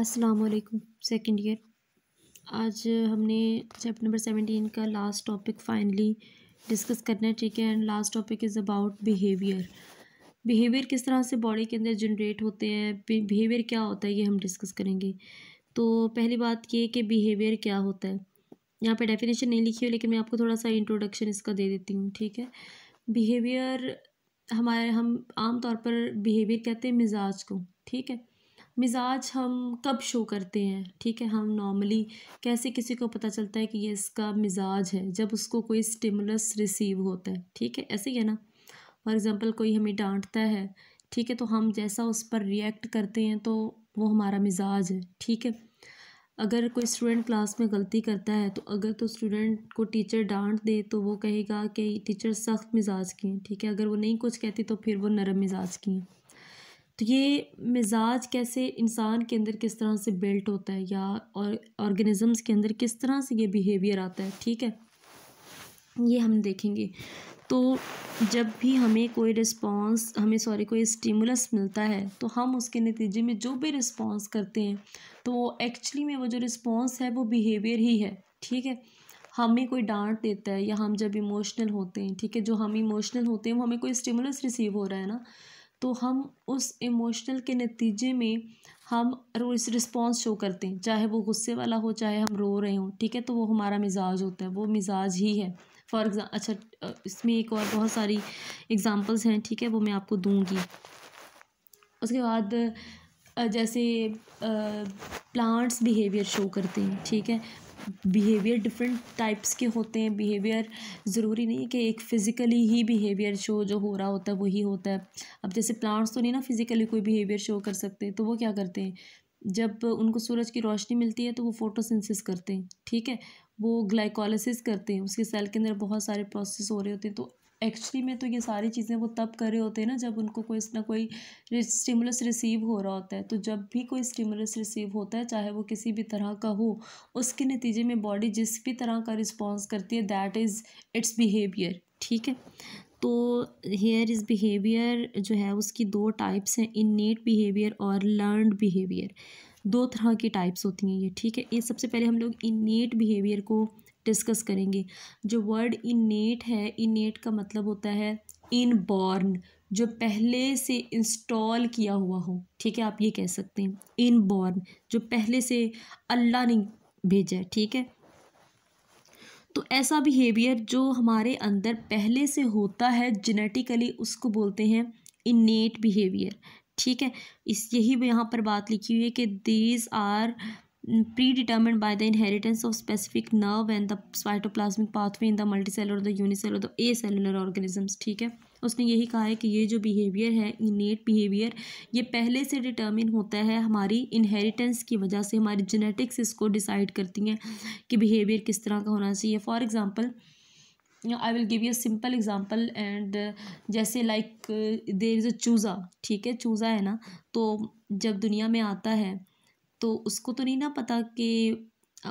अस्सलाम वालेकुम second year. आज हमने चैप्टर नंबर 17 का लास्ट टॉपिक फाइनली डिस्कस करना है, ठीक है। And last topic is about behaviour किस तरह से बॉडी के अंदर जनरेट होते हैं, बिहेवियर क्या होता है, ये हम डिस्कस करेंगे। तो पहली बात ये कि बिहेवियर क्या होता है। यहाँ पे डेफिनेशन नहीं लिखी है, लेकिन मैं आपको थोड़ा सा इंट्रोडक्शन इसका दे देती हूँ, ठीक है। बिहेवियर हम आम तौर पर बिहेवियर कहते हैं मिजाज को, ठीक है। मिजाज हम कब शो करते हैं, ठीक है। हम नॉर्मली कैसे किसी को पता चलता है कि ये इसका मिजाज है, जब उसको कोई स्टिमुलस रिसीव होता है, ठीक है। ऐसे ही है ना। फॉर एग्ज़ाम्पल कोई हमें डांटता है, ठीक है, तो हम जैसा उस पर रिएक्ट करते हैं तो वो हमारा मिजाज है, ठीक है। अगर कोई स्टूडेंट क्लास में गलती करता है तो अगर तो स्टूडेंट को टीचर डांट दे तो वो कहेगा कि टीचर सख्त मिजाज की हैं, ठीक है। अगर वो नहीं कुछ कहती तो फिर वो नरम मिजाज की हैं। तो ये मिजाज कैसे इंसान के अंदर किस तरह से बिल्ट होता है, या और ऑर्गेनिजम्स के अंदर किस तरह से ये बिहेवियर आता है, ठीक है, ये हम देखेंगे। तो जब भी हमें कोई स्टिमुलस मिलता है तो हम उसके नतीजे में जो भी रिस्पॉन्स करते हैं तो वो एक्चुअली में वो जो रिस्पॉन्स है वो बिहेवियर ही है, ठीक है। हमें कोई डांट देता है या हम जब इमोशनल होते हैं, ठीक है, जो हम इमोशनल होते हैं वो हमें कोई स्टिमुलस रिसीव हो रहा है ना, तो हम उस इमोशनल के नतीजे में हम रोज रिस्पॉन्स शो करते हैं, चाहे वो गुस्से वाला हो चाहे हम रो रहे हों, ठीक है। तो वो हमारा मिजाज होता है, वो मिजाज ही है। इसमें एक और बहुत सारी एग्जांपल्स हैं, ठीक है, वो मैं आपको दूंगी। उसके बाद जैसे प्लांट्स बिहेवियर शो करते हैं, ठीक है। बिहेवियर डिफरेंट टाइप्स के होते हैं। बिहेवियर ज़रूरी नहीं है कि एक फ़िज़िकली ही बिहेवियर शो जो हो रहा होता है वही होता है। अब जैसे प्लांट्स तो नहीं ना फ़िज़िकली कोई बिहेवियर शो कर सकते, तो वो क्या करते हैं, जब उनको सूरज की रोशनी मिलती है तो वो फोटोसिंथेसिस करते हैं, ठीक है। वो ग्लाइकोलाइसिस करते हैं, उसके सेल के अंदर बहुत सारे प्रोसेस हो रहे होते हैं। तो एक्चुअली में तो ये सारी चीज़ें वो तब कर रहे होते हैं ना जब उनको कोई ना कोई स्टिमुलस रिसीव हो रहा होता है। तो जब भी कोई स्टिमुलस रिसीव होता है, चाहे वो किसी भी तरह का हो, उसके नतीजे में बॉडी जिस भी तरह का रिस्पॉन्स करती है दैट इज़ इट्स बिहेवियर, ठीक है। तो हेयर इज़ बिहेवियर जो है उसकी दो टाइप्स हैं, इन्नेट बिहेवियर और लर्नड बिहेवियर। दो तरह की टाइप्स होती हैं ये, ठीक है। ये सबसे पहले हम लोग इन्नेट बिहेवियर को डिस्कस करेंगे। जो वर्ड इन्नेट है, इन्नेट का मतलब होता है इनबॉर्न, जो पहले से इंस्टॉल किया हुआ हो, ठीक है, आप ये कह सकते हैं। इनबॉर्न जो पहले से अल्लाह ने भेजा है, ठीक है। तो ऐसा बिहेवियर जो हमारे अंदर पहले से होता है जेनेटिकली, उसको बोलते हैं इन्नेट बिहेवियर, ठीक है। यही यहाँ पर बात लिखी हुई है कि these are predetermined by the inheritance of specific nerve and the cytoplasmic pathway in the multicellular, the unicellular, the acellular organisms, ठीक है। उसने यही कहा है कि ये जो बिहेवियर है इनेट बिहेवियर, ये पहले से डिटर्मिन होता है हमारी इनहेरिटेंस की वजह से। हमारी जेनेटिक्स इसको डिसाइड करती हैं कि बिहेवियर किस तरह का होना चाहिए। For example I will give you simple example and जैसे लाइक देयर इज़ अ चूज़ा, ठीक है। चूज़ा है ना, तो जब दुनिया में आता है तो उसको तो नहीं ना पता कि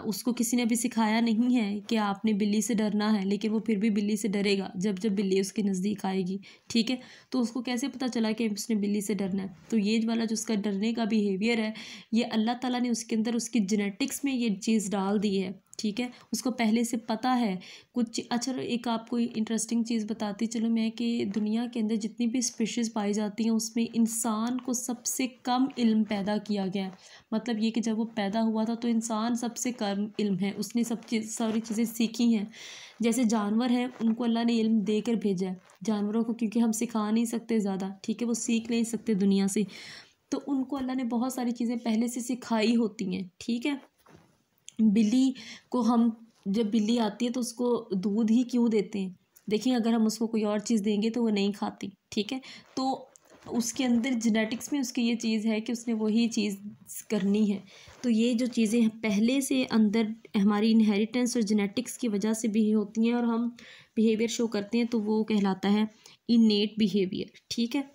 उसको किसी ने अभी सिखाया नहीं है कि आपने बिल्ली से डरना है, लेकिन वो फिर भी बिल्ली से डरेगा जब जब बिल्ली उसके नज़दीक आएगी, ठीक है। तो उसको कैसे पता चला कि उसने बिल्ली से डरना है? तो ये वाला जो उसका डरने का बिहेवियर है, ये अल्लाह ताला ने उसके अंदर उसकी जेनेटिक्स में ये चीज़ डाल दी है, ठीक है। उसको पहले से पता है कुछ। अच्छा, एक आपको इंटरेस्टिंग चीज़ बताती चलो मैं कि दुनिया के अंदर जितनी भी स्पीशीज़ पाई जाती हैं उसमें इंसान को सबसे कम इल्म पैदा किया गया है। मतलब ये कि जब वो पैदा हुआ था तो इंसान सबसे कम इल्म है, उसने सारी चीज़ें सीखी हैं। जैसे जानवर हैं उनको अल्लाह ने इल्म देकर भेजा है जानवरों को, क्योंकि हम सिखा नहीं सकते ज़्यादा, ठीक है, वो सीख नहीं सकते दुनिया से। तो उनको अल्लाह ने बहुत सारी चीज़ें पहले से सिखाई होती हैं, ठीक है। बिल्ली को हम, जब बिल्ली आती है तो उसको दूध ही क्यों देते हैं? देखिए, अगर हम उसको कोई और चीज़ देंगे तो वो नहीं खाती, ठीक है। तो उसके अंदर जेनेटिक्स में उसकी ये चीज़ है कि उसने वही चीज़ करनी है। तो ये जो चीज़ें पहले से अंदर हमारी इनहेरिटेंस और जेनेटिक्स की वजह से भी होती हैं और हम बिहेवियर शो करते हैं, तो वो कहलाता है इनेट बिहेवियर, ठीक है।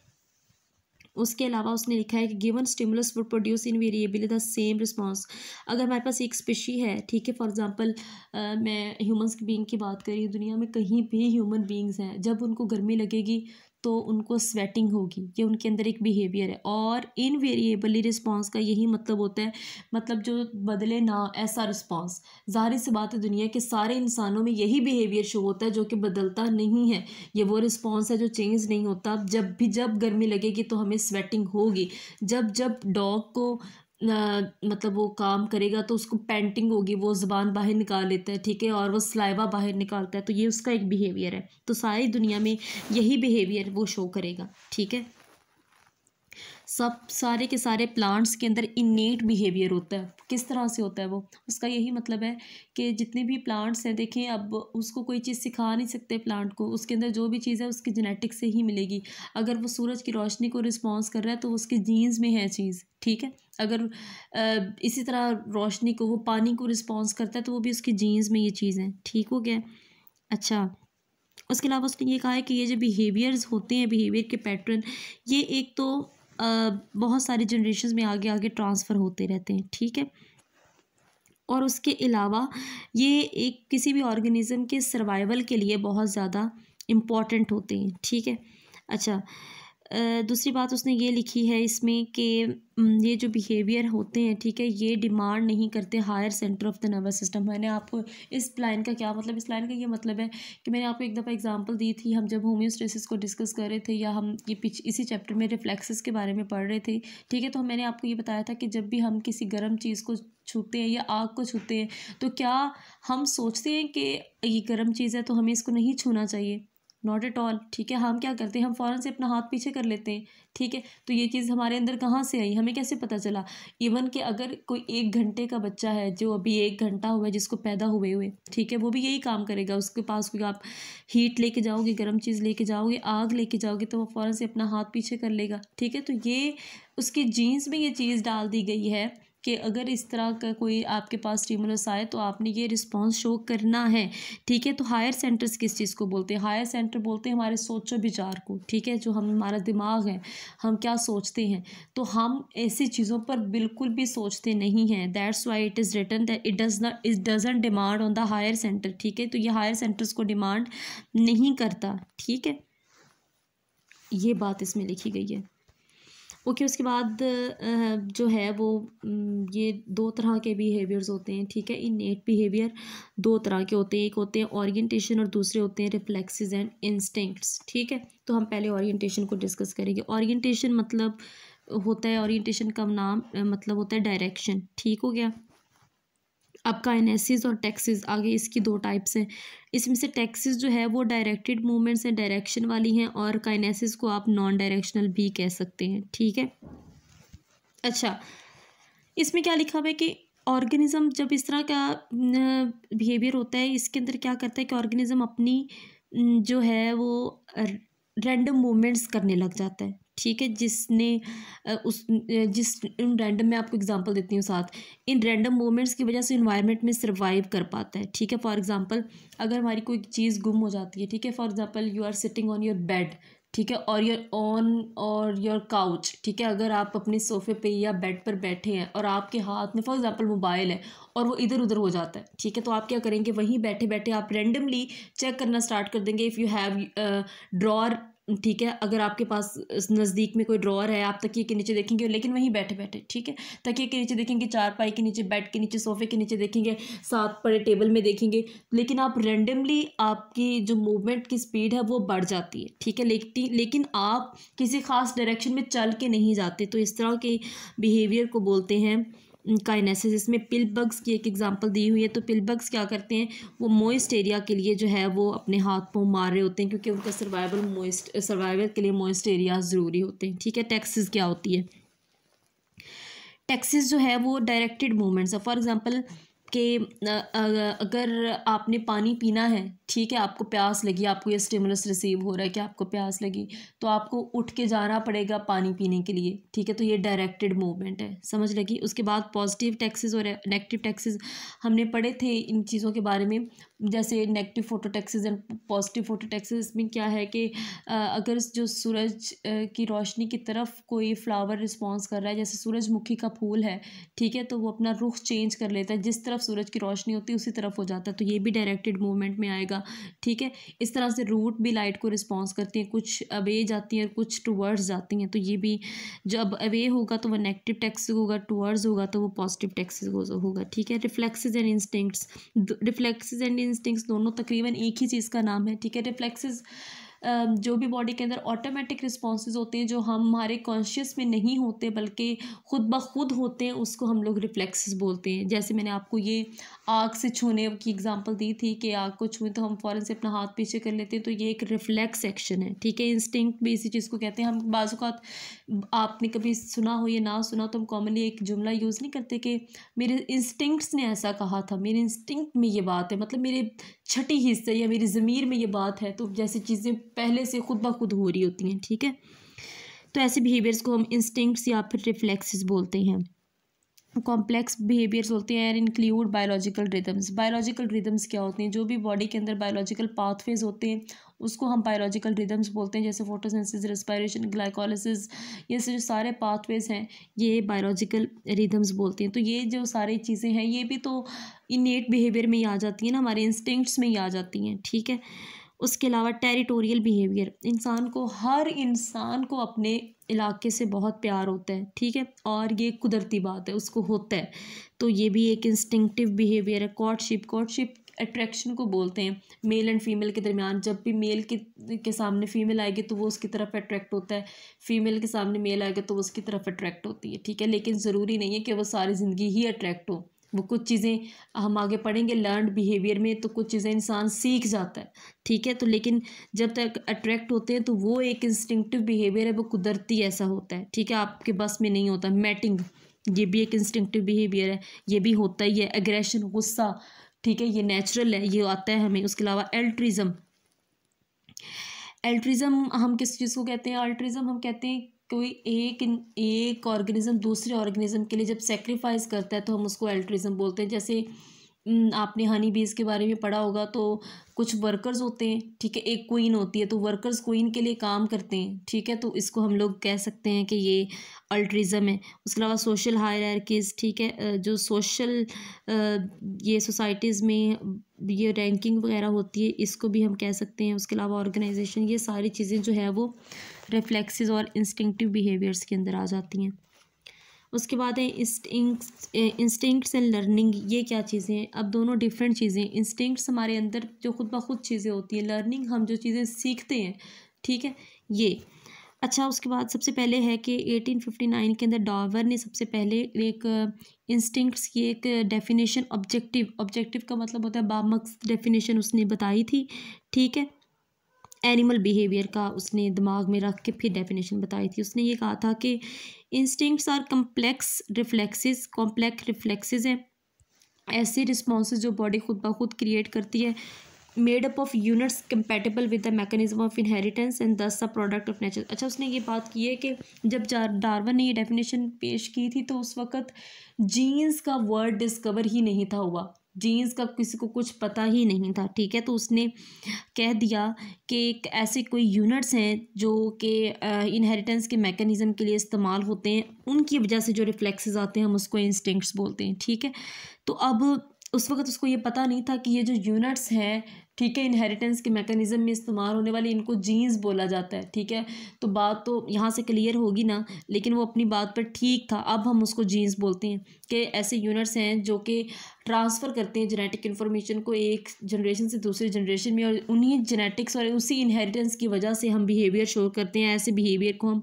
उसके अलावा उसने लिखा है कि given stimulus would produce invariably the same response. अगर हमारे पास एक स्पीशी है, ठीक है, फॉर एग्जांपल मैं ह्यूमंस बीइंग की बात करी, दुनिया में कहीं भी ह्यूमन बीइंग्स हैं, जब उनको गर्मी लगेगी तो उनको स्वेटिंग होगी, ये उनके अंदर एक बिहेवियर है। और इनवेरिएबली रिस्पॉन्स का यही मतलब होता है, मतलब जो बदले ना ऐसा रिस्पॉन्स। ज़ाहिर सी बात है दुनिया के सारे इंसानों में यही बिहेवियर शो होता है जो कि बदलता नहीं है। ये वो रिस्पॉन्स है जो चेंज नहीं होता। जब गर्मी लगेगी तो हमें स्वेटिंग होगी। जब डॉग को मतलब वो काम करेगा तो उसको पेंटिंग होगी, वो ज़ुबान बाहर निकाल लेता है, ठीक है, और वो सलाइवा बाहर निकालता है, तो ये उसका एक बिहेवियर है। तो सारी दुनिया में यही बिहेवियर वो शो करेगा, ठीक है। सारे के सारे प्लांट्स के अंदर इनेट बिहेवियर होता है। किस तरह से होता है वो, उसका यही मतलब है कि जितने भी प्लांट्स हैं, देखें, अब उसको कोई चीज़ सिखा नहीं सकते प्लांट को, उसके अंदर जो भी चीज़ है उसकी जेनेटिक्स से ही मिलेगी। अगर वो सूरज की रोशनी को रिस्पॉन्स कर रहा है तो उसके जीन्स में है चीज़, ठीक है। अगर इसी तरह रोशनी को, वो पानी को रिस्पॉन्स करता है तो वो भी उसकी जीन्स में ये चीज़ है, ठीक हो गया। अच्छा, उसके अलावा उसने ये कहा है कि ये जो बिहेवियर्स होते हैं, बिहेवियर के पैटर्न, ये एक तो बहुत सारी जनरेशन्स में आगे आगे ट्रांसफ़र होते रहते हैं, ठीक है। और उसके अलावा ये एक किसी भी ऑर्गेनिज़म के सर्वाइवल के लिए बहुत ज़्यादा इम्पॉर्टेंट होते हैं, ठीक है। अच्छा, दूसरी बात उसने ये लिखी है इसमें कि ये जो बिहेवियर होते हैं, ठीक है, ये डिमांड नहीं करते higher center of the nervous system. मैंने आपको इस लाइन का क्या मतलब, इस लाइन का ये मतलब है कि मैंने आपको एक दफ़ा एग्जांपल दी थी, हम जब होम्योस्टेसिस को डिस्कस कर रहे थे, या हम ये इसी चैप्टर में रिफ्लेक्सेस के बारे में पढ़ रहे थे, ठीक है। तो मैंने आपको ये बताया था कि जब भी हम किसी गर्म चीज़ को छूते हैं या आग को छूते हैं तो क्या हम सोचते हैं कि ये गर्म चीज़ है तो हमें इसको नहीं छूना चाहिए? नॉट एट ऑल, ठीक है। हम क्या करते हैं, हम फ़ौरन से अपना हाथ पीछे कर लेते हैं, ठीक है। तो ये चीज़ हमारे अंदर कहाँ से आई, हमें कैसे पता चला? इवन कि अगर कोई 1 घंटे का बच्चा है जो अभी 1 घंटा हुआ है जिसको पैदा हुए, ठीक है, वो भी यही काम करेगा। उसके पास कोई आप हीट लेके जाओगे, गर्म चीज़ लेके जाओगे, आग लेके जाओगे, तो वो फ़ौरन से अपना हाथ पीछे कर लेगा, ठीक है। तो ये उसके जीन्स में ये चीज़ डाल दी गई है कि अगर इस तरह का कोई आपके पास स्टिमुलस आए तो आपने ये रिस्पॉन्स शो करना है, ठीक है। तो हायर सेंटर्स किस चीज़ को बोलते हैं? हायर सेंटर बोलते हैं हमारे सोचो विचार को, ठीक है। जो हमारा दिमाग है, हम क्या सोचते हैं, तो हम ऐसी चीज़ों पर बिल्कुल भी सोचते नहीं हैं। That's why it is written that it doesn't demand on the higher center, ठीक है। तो ये हायर सेंटर्स को डिमांड नहीं करता, ठीक है। ये बात इसमें लिखी गई है। ओके, उसके बाद जो है वो ये 2 तरह के बिहेवियर्स होते हैं, ठीक है। इनेट बिहेवियर 2 तरह के होते हैं, एक होते हैं ओरिएंटेशन और दूसरे होते हैं रिफ्लेक्सेस एंड इंस्टिंक्ट्स, ठीक है। तो हम पहले ओरिएंटेशन को डिस्कस करेंगे। ओरिएंटेशन मतलब होता है, ओरिएंटेशन का नाम मतलब होता है डायरेक्शन, ठीक हो गया। अब काइनेसिस और टैक्सिस, आगे इसकी 2 टाइप्स हैं। इसमें से टैक्सिस जो है वो डायरेक्टेड मूवमेंट्स हैं, डायरेक्शन वाली हैं, और काइनेसिस को आप नॉन डायरेक्शनल भी कह सकते हैं, ठीक है। अच्छा, इसमें क्या लिखा हुआ है कि ऑर्गेनिज्म जब इस तरह का बिहेवियर होता है, इसके अंदर क्या करता है कि ऑर्गेनिज्म अपनी जो है वो रैंडम मूवमेंट्स करने लग जाता है, ठीक है। जिसने जिस इन रैंडम, मैं आपको एग्जांपल देती हूँ साथ, इन रैंडम मूवमेंट्स की वजह से इन्वायरमेंट में सर्वाइव कर पाता है, ठीक है। फॉर एग्जांपल, अगर हमारी कोई चीज़ गुम हो जाती है, ठीक है, for example you are sitting on your bed, ठीक है, और योर काउच, ठीक है। अगर आप अपने सोफे पे या बेड पर बैठे हैं और आपके हाथ में फॉर एग्जांपल मोबाइल है और वो इधर उधर हो जाता है, ठीक है, तो आप क्या करेंगे, वहीं बैठे बैठे आप रैंडमली चेक करना स्टार्ट कर देंगे इफ़ यू हैव ड्रॉअर, ठीक है। अगर आपके पास नज़दीक में कोई ड्रॉअर है, आप तकिए के नीचे देखेंगे, लेकिन वहीं बैठे बैठे, ठीक है, तकिए के नीचे देखेंगे, चारपाई के नीचे, बेड के नीचे, सोफे के नीचे देखेंगे, साथ पड़े टेबल में देखेंगे, लेकिन आप रैंडमली आपकी जो मूवमेंट की स्पीड है वो बढ़ जाती है, ठीक है। लेकिन आप किसी खास डायरेक्शन में चल के नहीं जाते। तो इस तरह के बिहेवियर को बोलते हैं काइनेसिस। इसमें पिल बग्स की एक एग्जांपल दी हुई है। तो पिल बग्स क्या करते हैं, वो मॉइस्ट एरिया के लिए जो है वो अपने हाथ पाँव मार रहे होते हैं, क्योंकि उनका सर्वाइवल के लिए मॉइस्ट एरिया ज़रूरी होते हैं, ठीक है। टैक्सिस क्या होती है, टैक्सिस जो है वो डायरेक्टेड मूवमेंट्स है। फॉर एग्जांपल कि अगर आपने पानी पीना है, ठीक है, आपको प्यास लगी, आपको ये स्टिमुलस रिसीव हो रहा है कि आपको प्यास लगी, तो आपको उठ के जाना पड़ेगा पानी पीने के लिए, ठीक है। तो ये डायरेक्टेड मूवमेंट है, समझ लगी। उसके बाद पॉजिटिव टैक्सिस और नेगेटिव टैक्सिस हमने पढ़े थे इन चीज़ों के बारे में, जैसे नेगेटिव फोटोटैक्सिस एंड पॉजिटिव फोटोटैक्सिस में क्या है कि अगर जो सूरज की रोशनी की तरफ कोई फ्लावर रिस्पॉन्स कर रहा है, जैसे सूरजमुखी का फूल है, ठीक है, तो वो अपना रुख चेंज कर लेता है, जिस तरफ सूरज की रोशनी होती है उसी तरफ हो जाता है, तो ये भी डायरेक्टेड मूवमेंट में आएगा। ठीक है, इस तरह से रूट भी लाइट को रिस्पॉन्स करती हैं, कुछ अवे जाती हैं और कुछ टूवर्ड्स जाती हैं। तो ये भी जब अवे होगा तो वो नेगेटिव टेक्स्ट होगा, टूवर्ड्स होगा तो वो पॉजिटिव टेक्स्ट होगा। ठीक है, reflexes and instincts, reflexes and instincts दोनों तकरीबन एक ही चीज़ का नाम है। ठीक है, रिफ्लेक्सेस जो भी बॉडी के अंदर ऑटोमेटिक रिस्पॉन्सेज होते हैं जो हमारे कॉन्शियस में नहीं होते बल्कि खुद ब खुद होते हैं, उसको हम लोग रिफ्लेक्सेस बोलते हैं। जैसे मैंने आपको ये आग से छूने की एग्जांपल दी थी कि आग को छूएं तो हम फ़ौरन से अपना हाथ पीछे कर लेते हैं, तो ये एक रिफ्लेक्स एक्शन है। ठीक है, इंस्टिंक्ट भी इसी चीज़ को कहते हैं। हम बाज़-औक़ात आपने कभी सुना हो या ना सुना तो हम कॉमनली एक जुमला यूज़ नहीं करते कि मेरे इंस्टिंक्ट्स ने ऐसा कहा था, मेरे इंस्टिंक्ट में ये बात है, मतलब मेरे छठी हिस्से या मेरी ज़मीर में ये बात है। तो जैसी चीज़ें पहले से खुद ब खुद हो रही होती हैं। ठीक है, तो ऐसे बिहेवियर्स को हम इंस्टिंक्ट्स या फिर रिफ्लेक्सेस बोलते हैं। कॉम्प्लेक्स बिहेवियर्स होते हैं, include biological rhythms. Biological rhythms क्या होते हैं? जो भी बॉडी के अंदर बायोलॉजिकल पाथवेज होते हैं उसको हम बायोलॉजिकल रिदम्स बोलते हैं, जैसे फोटोसिंथेसिस, रेस्पिरेशन, ग्लाइकोलिसिस, ये जो सारे पाथवेज हैं ये बायोलॉजिकल रिदम्स बोलते हैं। तो ये जो सारी चीज़ें हैं ये भी तो इनेट बिहेवियर में ही आ जाती हैं ना, हमारे इंस्टिंक्ट्स में ही आ जाती हैं। ठीक है, उसके अलावा टेरिटोरियल बिहेवियर, हर इंसान को अपने इलाके से बहुत प्यार होता है। ठीक है, और ये कुदरती बात है, उसको होता है, तो ये भी एक इंस्टिंक्टिव बिहेवियर है। कॉर्टशिप अट्रैक्शन को बोलते हैं, मेल एंड फीमेल के दरमियान जब भी मेल के सामने फीमेल आएगी तो वो उसकी तरफ अट्रैक्ट होता है, फीमेल के सामने मेल आएगा तो वो उसकी तरफ अट्रैक्ट होती है। ठीक है, लेकिन ज़रूरी नहीं है कि वो सारी ज़िंदगी ही अट्रैक्ट हो, वो कुछ चीज़ें हम आगे पढ़ेंगे लर्नड बिहेवियर में, तो कुछ चीज़ें इंसान सीख जाता है। ठीक है, तो लेकिन जब तक अट्रैक्ट होते हैं तो वो एक इंस्टिंक्टिव बिहेवियर है, वो कुदरती ऐसा होता है। ठीक है, आपके बस में नहीं होता। मैटिंग, ये भी एक इंस्टिंक्टिव बिहेवियर है, ये भी होता ही है। एग्रेशन, गुस्सा, ठीक है, ये नेचुरल है, ये आता है हमें। उसके अलावा एल्ट्रिज्म हम किस चीज़ को कहते हैं? अल्ट्रिज्म हम कहते हैं कोई एक ऑर्गेनिज्म दूसरे ऑर्गेनिज्म के लिए जब सेक्रीफाइस करता है तो हम उसको एल्ट्रिज्म बोलते हैं। जैसे आपने हनी बीज के बारे में पढ़ा होगा, तो कुछ वर्कर्स होते हैं, ठीक है, एक क्वीन होती है, तो वर्कर्स क्वीन के लिए काम करते हैं। ठीक है, तो इसको हम लोग कह सकते हैं कि ये अल्ट्रिज्म है। उसके अलावा सोशल हायरार्कीज़, ठीक है, जो सोशल ये सोसाइटीज़ में ये रैंकिंग वगैरह होती है, इसको भी हम कह सकते हैं। उसके अलावा ऑर्गेनाइजेशन, ये सारी चीज़ें जो है वो रिफ्लेक्सेस और इंस्टिंक्टिव बिहेवियर्स के अंदर आ जाती हैं। उसके बाद है इंस्टिंक्ट्स एंड लर्निंग। ये क्या चीज़ें हैं? अब दोनों डिफरेंट चीज़ें। इंस्टिंक्ट्स हमारे अंदर जो खुद ब खुद चीज़ें होती हैं, लर्निंग हम जो चीज़ें सीखते हैं। ठीक है, ये अच्छा। उसके बाद सबसे पहले है कि 1859 के अंदर डार्विन ने सबसे पहले एक इंस्टिंक्ट्स की एक डेफिनेशन, ऑब्जेक्टिव का मतलब होता है बामक्स डेफिनेशन, उसने बताई थी। ठीक है, एनिमल बिहेवियर का उसने दिमाग में रख के फिर डेफिनेशन बताई थी। उसने ये कहा था कि इंस्टिंक्ट्स आर कॉम्प्लेक्स रिफ्लेक्सेस हैं, ऐसे रिस्पॉन्सेज जो बॉडी खुद ब खुद क्रिएट करती है, made up of units compatible with the mechanism of inheritance and दस अ प्रोडक्ट ऑफ नेचर। अच्छा, उसने ये बात की है कि जब डार्विन ने ये डेफिनेशन पेश की थी तो उस वक़्त जीन्स का वर्ड डिस्कवर ही नहीं था हुआ, जीन्स का किसी को कुछ पता ही नहीं था। ठीक है, तो उसने कह दिया कि ऐसे कोई यूनिट्स हैं जो कि इनहेरिटेंस के मैकेनिज़्म के लिए इस्तेमाल होते हैं, उनकी वजह से जो रिफ्लेक्सेस आते हैं हम उसको इंस्टिंक्ट्स बोलते हैं। ठीक है, तो अब उस वक्त उसको ये पता नहीं था कि ये जो यूनिट्स हैं, ठीक है, इनहेरिटेंस के मैकेनिज़्म में इस्तेमाल होने वाली, इनको जीन्स बोला जाता है। ठीक है, तो बात तो यहाँ से क्लियर होगी ना, लेकिन वो अपनी बात पर ठीक था। अब हम उसको जीन्स बोलते हैं कि ऐसे यूनिट्स हैं जो कि ट्रांसफ़र करते हैं जेनेटिक इन्फॉर्मेशन को एक जनरेशन से दूसरी जनरेशन में, और उन्हीं जेनेटिक्स और उसी इनहेरिटेंस की वजह से हम बिहेवियर शो करते हैं। ऐसे बिहेवियर को हम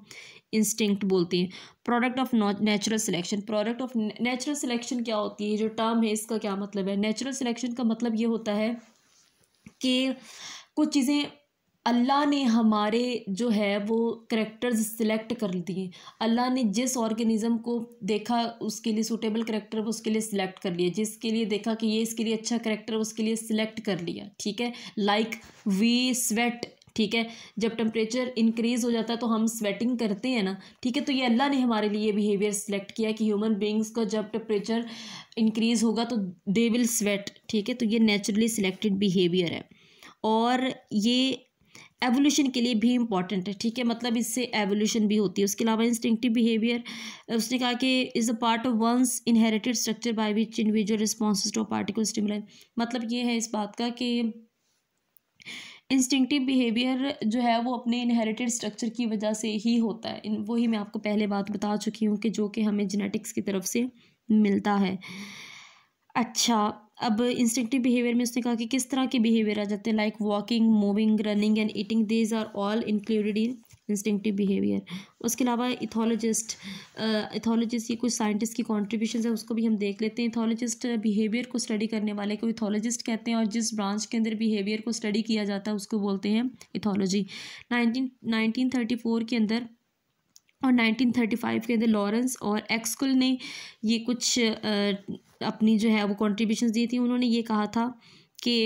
इंस्टिंक्ट बोलते हैं। Product of natural selection. Product of natural selection क्या होती है? ये जो टर्म है इसका क्या मतलब है? नेचुरल सिलेक्शन का मतलब ये होता है कि कुछ चीज़ें अल्लाह ने हमारे जो है वो करैक्टर्स सिलेक्ट कर दिए। अल्लाह ने जिस ऑर्गेनिज्म को देखा उसके लिए सूटेबल करैक्टर वो उसके लिए सिलेक्ट कर लिया, जिसके लिए देखा कि ये इसके लिए अच्छा करैक्टर उसके लिए सिलेक्ट कर लिया। ठीक है, लाइक वी स्वेट। ठीक है, जब टेम्परेचर इंक्रीज़ हो जाता है तो हम स्वेटिंग करते हैं ना। ठीक है, तो ये अल्लाह ने हमारे लिए बिहेवियर सिलेक्ट किया कि ह्यूमन बींग्स का जब टेम्परेचर इंक्रीज़ होगा तो दे विल स्वेट। ठीक है, तो ये नेचुरली सिलेक्टेड बिहेवियर है। और ये एवोल्यूशन के लिए भी इम्पॉर्टेंट है, ठीक है, मतलब इससे एवोल्यूशन भी होती है। उसके अलावा इंस्टिंक्टिव बिहेवियर उसने कहा कि is a part of one's inherited structure by which individual responses to particular stimuli. मतलब ये है इस बात का कि इंस्टिंक्टिव बिहेवियर जो है वो अपने इनहेरिटेड स्ट्रक्चर की वजह से ही होता है। वही मैं आपको पहले बात बता चुकी हूँ कि जो कि हमें जेनेटिक्स की तरफ से मिलता है। अच्छा, अब इंस्टिंक्टिव बिहेवियर में उसने कहा कि किस तरह के बिहेवियर आ जाते हैं, like walking, moving, running and eating, these are all included in instinctive behaviour. उसके अलावा इथोलॉजिस्ट ये कुछ साइंटिस्ट की कॉन्ट्रीब्यूशन है, उसको भी हम देख लेते हैं। इथोलॉजिस्ट बिहेवियर को स्टडी करने वाले को इथोलॉजिस्ट कहते हैं, और जिस ब्रांच के अंदर बिहेवियर को स्टडी किया जाता है उसको बोलते हैं इथोलॉजी। 1934 के अंदर और 1935 के अंदर लॉरेंस और एक्सकुल ने ये कुछ अपनी जो है वो कॉन्ट्रीब्यूशंस दी थी। उन्होंने ये कहा था कि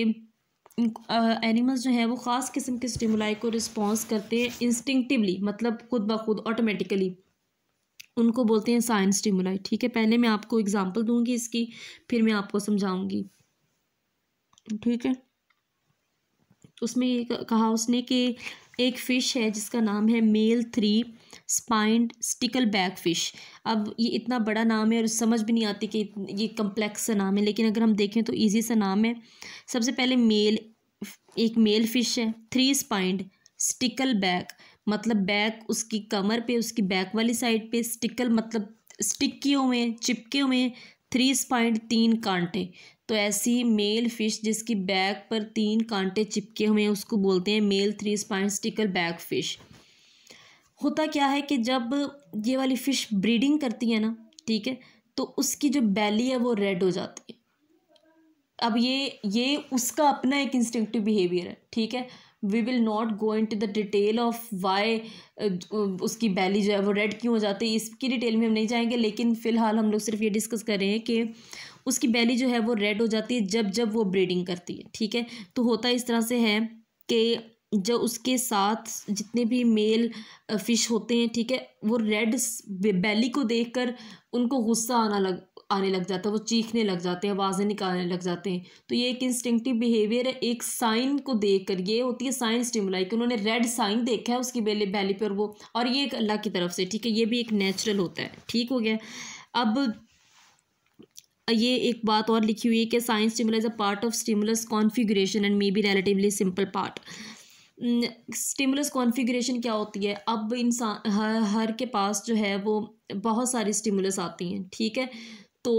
एनिमल्स जो है वो ख़ास किस्म के स्टिमुलाई को रिस्पॉन्स करते हैं इंस्टिंक्टिवली, मतलब खुद ब खुद ऑटोमेटिकली, उनको बोलते हैं साइन स्टिमुलाई, ठीक है। पहले मैं आपको एग्जांपल दूंगी इसकी, फिर मैं आपको समझाऊंगी, ठीक है। उसमें ये कहा उसने कि एक फ़िश है जिसका नाम है मेल 3 स्पाइंड स्टिकल बैक फ़िश। अब ये इतना बड़ा नाम है और समझ भी नहीं आती कि ये कम्प्लेक्स सा नाम है, लेकिन अगर हम देखें तो इजी सा नाम है। सबसे पहले एक मेल फ़िश है, 3 स्पाइंड स्टिकल बैक, मतलब बैक उसकी कमर पे, उसकी बैक वाली साइड पे, स्टिकल मतलब स्टिक किए हुए, चिपके हुए, 3 स्पाइंड 3 कांटे। तो ऐसी मेल फिश जिसकी बैक पर 3 कांटे चिपके हुए हैं उसको बोलते हैं male 3 spine stickleback fish. होता क्या है कि जब ये वाली फ़िश ब्रीडिंग करती है ना, ठीक है, तो उसकी जो बैली है वो रेड हो जाती है। अब ये उसका अपना एक इंस्टिंक्टिव बिहेवियर है, ठीक है। We will not go into the detail of why उसकी बैली जो है वो रेड क्यों हो जाती है, इसकी डिटेल में हम नहीं जाएंगे, लेकिन फ़िलहाल हम लोग सिर्फ ये डिस्कस कर रहे हैं कि उसकी बैली जो है वो रेड हो जाती है जब वो ब्रीडिंग करती है, ठीक है। तो होता इस तरह से है कि जो उसके साथ जितने भी मेल फ़िश होते हैं, ठीक है, वो रेड बैली को देखकर उनको गुस्सा आने लग जाता है, वो चीखने लग जाते हैं, आवाज़ें निकालने लग जाते हैं। तो ये एक इंस्टिंक्टिव बिहेवियर है, एक साइन को देखकर, ये होती है साइन स्टिमुलाई कि उन्होंने रेड साइन देखा है उसकी बैली पर वो, और ये एक अल्लाह की तरफ से, ठीक है, ये भी एक नेचुरल होता है, ठीक हो गया। अब ये एक बात और लिखी हुई है कि sign stimulus is a part of stimulus configuration and may be relatively simple part. Stimulus configuration क्या होती है, अब इंसान हर के पास जो है वो बहुत सारी स्टिमुलस आती हैं, ठीक है। तो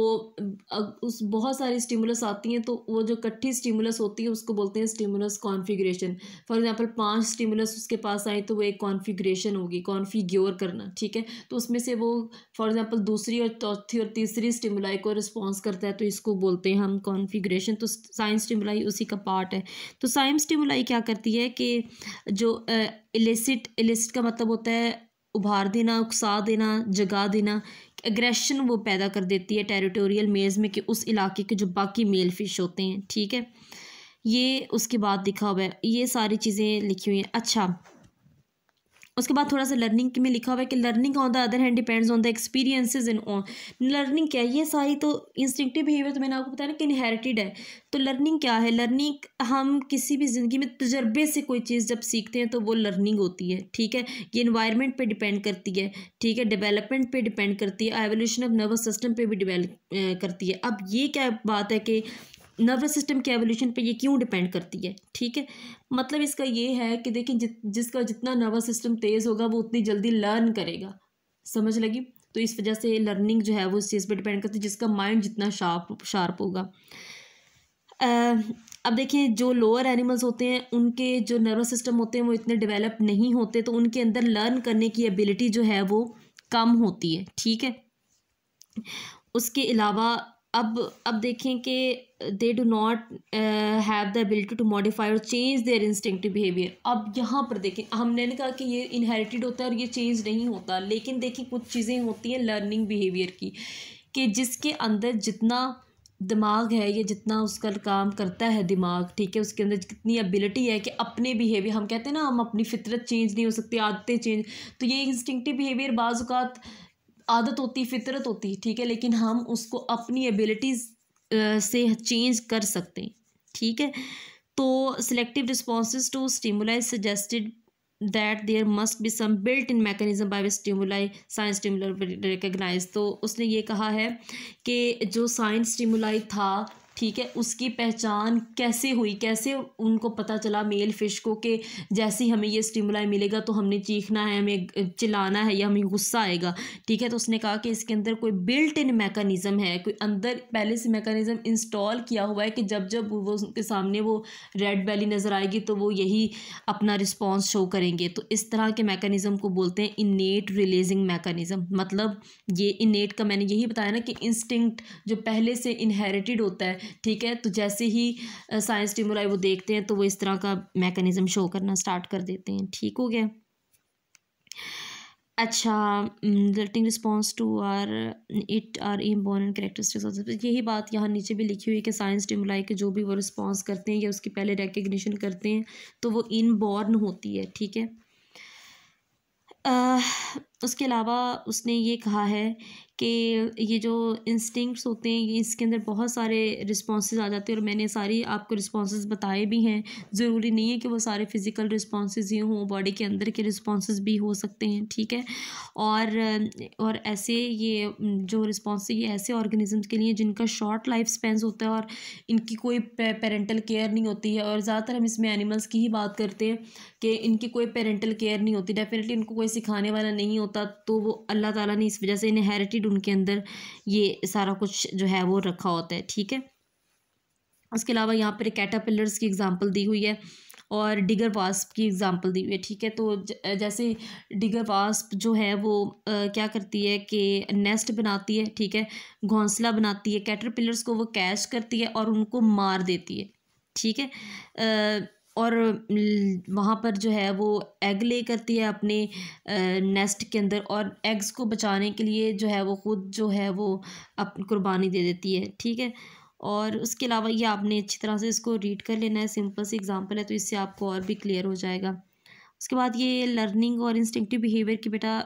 उस बहुत सारी स्टिमुलस आती हैं, तो वो जो इकट्ठी स्टिमुलस होती है उसको बोलते हैं stimulus configuration. For example 5 stimulus उसके पास आई तो वो एक कॉन्फ़िगरेशन होगी, कॉन्फ़िग्योर करना, ठीक है। तो उसमें से वो फॉर एग्जांपल दूसरी और चौथी और तीसरी स्टिमुलाई को रिस्पॉन्स करता है, तो इसको बोलते हैं हम कॉन्फ़िगरेशन। तो साइन स्टिमुलाई उसी का पार्ट है। तो साइन स्टिमुलाई क्या करती है कि जो इलिसिट का मतलब होता है उभार देना, उकसा देना, जगा देना, एग्रेशन वो पैदा कर देती है टेरिटोरियल मेल्स में कि उस इलाके के जो बाकी मेल फिश होते हैं, ठीक है। ये उसके बाद लिखा हुआ है, ये सारी चीज़ें लिखी हुई हैं। अच्छा, उसके बाद थोड़ा सा लर्निंग में लिखा हुआ है कि learning on the other hand depends on the experiences in on. Learning क्या है, ये सारी तो इंस्टिंक्टिव बिहेवियर तो मैंने आपको बताया ना कि इनहेरिटेड है। तो लर्निंग क्या है, लर्निंग हम किसी भी ज़िंदगी में तजर्बे से कोई चीज़ जब सीखते हैं तो वो लर्निंग होती है, ठीक है। ये इन्वायरमेंट पे डिपेंड करती है, ठीक है, डेवलपमेंट पे डिपेंड करती है, एवोल्यूशन ऑफ नर्वस सिस्टम पे भी डिपेंड करती है। अब ये क्या बात है कि नर्वस सिस्टम के एवोल्यूशन पे ये क्यों डिपेंड करती है, ठीक है। मतलब इसका ये है कि देखिए जिसका जितना नर्वस सिस्टम तेज़ होगा वो उतनी जल्दी लर्न करेगा, समझ लगी। तो इस वजह से लर्निंग जो है वो इस चीज़ पे डिपेंड करती है, जिसका माइंड जितना शार्प होगा। अब देखिए जो लोअर एनिमल्स होते हैं उनके जो नर्वस सिस्टम होते हैं वो इतने डेवलप नहीं होते, तो उनके अंदर लर्न करने की एबिलिटी जो है वो कम होती है, ठीक है। उसके अलावा अब देखें कि they do not have the ability to modify और चेंज देयर इंस्टिंक्टिव बिहेवियर। अब यहाँ पर देखें, हमने कहा कि ये इनहेरिटेड होता है और ये चेंज नहीं होता, लेकिन देखिए कुछ चीज़ें होती हैं लर्निंग बिहेवियर की, कि जिसके अंदर जितना दिमाग है या जितना उसका काम करता है दिमाग, ठीक है, उसके अंदर कितनी एबिलिटी है कि अपने बिहेवियर, हम कहते हैं ना हम अपनी फितरत चेंज नहीं हो सकती, आदतें चेंज, तो ये इंस्टिंक्टिव बिहेवियर बाज़ औक़ात आदत होती, फितरत होती, ठीक है, लेकिन हम उसको अपनी एबिलिटीज़ से चेंज कर सकते हैं, ठीक है। तो selective responses to stimuli suggested that there must be some built in mechanism by stimuli science stimuli recognise. तो उसने ये कहा है कि जो साइंस स्टिमुलाई था, ठीक है, उसकी पहचान कैसे हुई, कैसे उनको पता चला मेल फिश को कि जैसे ही हमें ये स्टिमुलाई मिलेगा तो हमने चीखना है, हमें चिल्लाना है या हमें गुस्सा आएगा, ठीक है। तो उसने कहा कि इसके अंदर कोई बिल्ट इन मैकेनिज़्म है, कोई अंदर पहले से मैकेनिज़्म इंस्टॉल किया हुआ है कि जब जब वो उनके सामने वो रेड बेली नज़र आएगी तो वो यही अपना रिस्पॉन्स शो करेंगे। तो इस तरह के मैकेनिज़्म को बोलते हैं इनेट रिलीजिंग मैकेनिज़्म। मतलब ये इनेट का मैंने यही बताया ना कि इंस्टिंक्ट जो पहले से इनहेरिटेड होता है, ठीक है। तो जैसे ही साइंस स्टिमुलाई वो देखते हैं तो वो इस तरह का मैकेनिज्म शो करना स्टार्ट कर देते हैं। ठीक हो गया। अच्छा, resulting response to are it are inborn characteristics. यही बात यहाँ नीचे भी लिखी हुई है कि साइंस स्टिमुलाई के जो भी वो रिस्पॉन्स करते हैं या उसकी पहले रिकग्निशन करते हैं तो वो इनबॉर्न होती है, ठीक है। उसके अलावा उसने ये कहा है कि ये जो इंस्टिंक्ट्स होते हैं ये इसके अंदर बहुत सारे रिस्पॉन्सेज आ जाते हैं और मैंने सारी आपको रिस्पॉन्सेज बताए भी हैं। ज़रूरी नहीं है कि वो सारे फिज़िकल रिस्पॉन्सेज ही हों, बॉडी के अंदर के रिस्पॉन्सेज भी हो सकते हैं, ठीक है। और ऐसे ये जो रिस्पॉन्स ये ऐसे ऑर्गेनिजम्स के लिए जिनका शॉर्ट लाइफ स्पेंस होता है और इनकी कोई पेरेंटल केयर नहीं होती है। और ज़्यादातर हम इसमें एनिमल्स की ही बात करते हैं कि इनकी कोई पेरेंटल केयर नहीं होती, डेफिनेटली इनको कोई सिखाने वाला नहीं होता। तो वो अल्लाह ताला ने इस वजह से इनहेरिटेड उनके अंदर ये सारा कुछ जो है वो रखा होता है, ठीक है। उसके अलावा यहाँ पर कैटरपिलर्स की एग्जांपल दी हुई है और डिगर वास्प की एग्जांपल दी हुई है, ठीक है। तो जैसे डिगर वास्प जो है वो क्या करती है कि नेस्ट बनाती है, ठीक है, घोंसला बनाती है, कैटरपिलर्स को वो कैच करती है और उनको मार देती है, ठीक है। और वहाँ पर जो है वो एग ले करती है अपने नेस्ट के अंदर और एग्स को बचाने के लिए जो है वो खुद जो है वो अपनी कुर्बानी दे देती है, ठीक है। और उसके अलावा ये आपने अच्छी तरह से इसको रीड कर लेना है, सिंपल सी एग्जांपल है तो इससे आपको और भी क्लियर हो जाएगा। उसके बाद ये लर्निंग और इंस्टिंक्टिव बिहेवियर की बेटा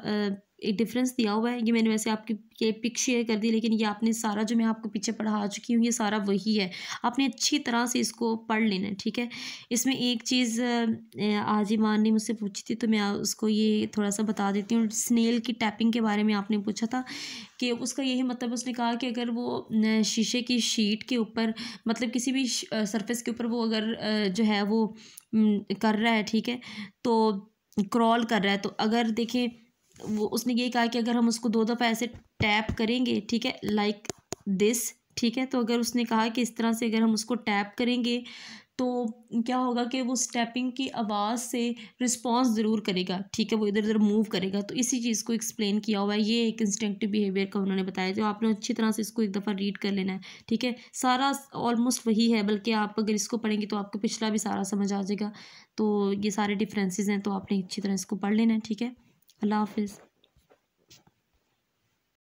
एक डिफरेंस दिया हुआ है। ये मैंने वैसे आपकी ये पिक शेयर कर दी, लेकिन ये आपने सारा जो मैं आपको पीछे पढ़ा चुकी हूँ ये सारा वही है। आपने अच्छी तरह से इसको पढ़ लेना है, ठीक है। इसमें एक चीज़ आज ईमान ने मुझसे पूछी थी तो मैं उसको ये थोड़ा सा बता देती हूँ। स्नेल की टैपिंग के बारे में आपने पूछा था कि उसका यही मतलब उसने कहा कि अगर वो शीशे की शीट के ऊपर मतलब किसी भी सरफेस के ऊपर वो अगर जो है वो कर रहा है, ठीक है, तो क्रॉल कर रहा है, तो अगर देखें वो उसने ये कहा कि अगर हम उसको 2 दफ़ा ऐसे टैप करेंगे, ठीक है, लाइक दिस, ठीक है, तो अगर उसने कहा कि इस तरह से अगर हम उसको टैप करेंगे तो क्या होगा कि वो स्टेपिंग की आवाज़ से रिस्पॉन्स ज़रूर करेगा, ठीक है, वो इधर उधर मूव करेगा। तो इसी चीज़ को एक्सप्लेन किया हुआ है, ये एक इंस्टिंक्टिव बिहेवियर का उन्होंने बताया। जो आपने अच्छी तरह से इसको एक दफ़ा रीड कर लेना है, ठीक है। सारा ऑलमोस्ट वही है, बल्कि आप अगर इसको पढ़ेंगे तो आपको पिछला भी सारा समझ आ जाएगा। तो ये सारे डिफरेंसेस हैं तो आपने अच्छी तरह इसको पढ़ लेना है, ठीक है। अल्लाह हाफिज़।